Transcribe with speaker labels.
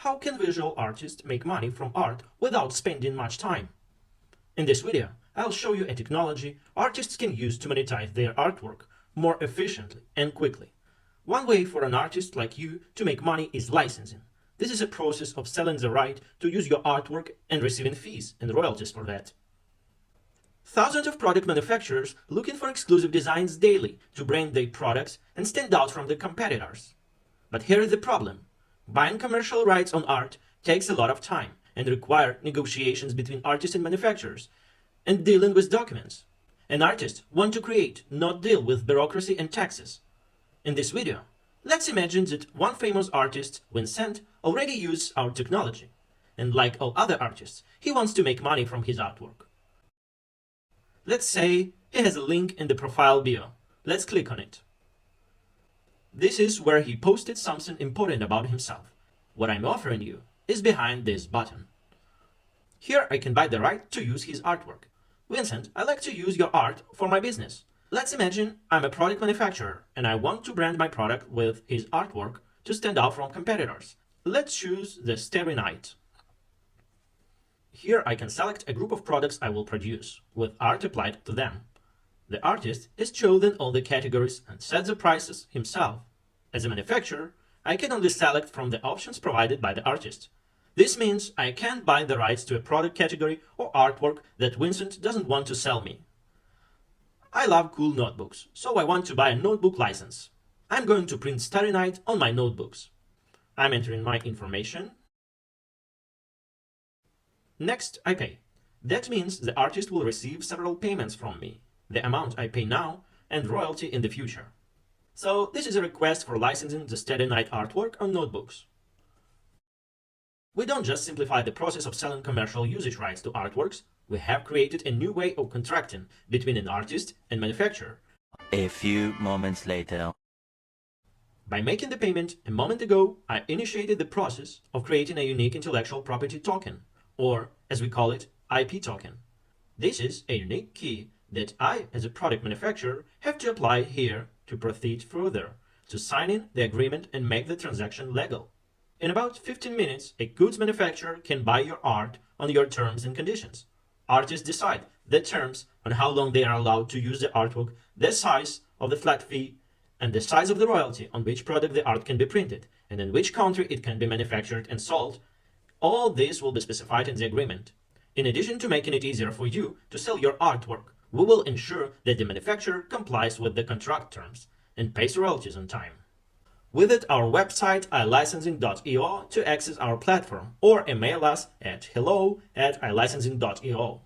Speaker 1: How can visual artists make money from art without spending much time? In this video, I'll show you a technology artists can use to monetize their artwork more efficiently and quickly. One way for an artist like you to make money is licensing. This is a process of selling the right to use your artwork and receiving fees and royalties for that. Thousands of product manufacturers looking for exclusive designs daily to brand their products and stand out from their competitors. But here is the problem. Buying commercial rights on art takes a lot of time and requires negotiations between artists and manufacturers and dealing with documents. An artist wants to create, not deal with bureaucracy and taxes. In this video, let's imagine that one famous artist, Vincent, already uses our technology. And like all other artists, he wants to make money from his artwork. Let's say he has a link in the profile bio. Let's click on it. This is where he posted something important about himself. What I'm offering you is behind this button. Here I can buy the right to use his artwork. Vincent, I like to use your art for my business. Let's imagine I'm a product manufacturer and I want to brand my product with his artwork to stand out from competitors. Let's choose the Starry Night. Here I can select a group of products I will produce, with art applied to them. The artist is chosen all the categories and sets the prices himself. As a manufacturer, I can only select from the options provided by the artist. This means I can't buy the rights to a product category or artwork that Vincent doesn't want to sell me. I love cool notebooks, so I want to buy a notebook license. I'm going to print Starry Night on my notebooks. I'm entering my information. Next, I pay. That means the artist will receive several payments from me, the amount I pay now and royalty in the future. So this is a request for licensing the Starry Night artwork on notebooks. We don't just simplify the process of selling commercial usage rights to artworks, we have created a new way of contracting between an artist and manufacturer.
Speaker 2: A few moments later.
Speaker 1: By making the payment a moment ago, I initiated the process of creating a unique intellectual property token, or as we call it, IP token. This is a unique key that I, as a product manufacturer, have to apply here to proceed further, to sign in the agreement and make the transaction legal. In about 15 minutes, a goods manufacturer can buy your art on your terms and conditions. Artists decide the terms on how long they are allowed to use the artwork, the size of the flat fee, and the size of the royalty on which product the art can be printed, and in which country it can be manufactured and sold. All this will be specified in the agreement. In addition to making it easier for you to sell your artwork, we will ensure that the manufacturer complies with the contract terms and pays royalties on time. Visit our website ilicensing.io to access our platform or email us at hello@ilicensing.io.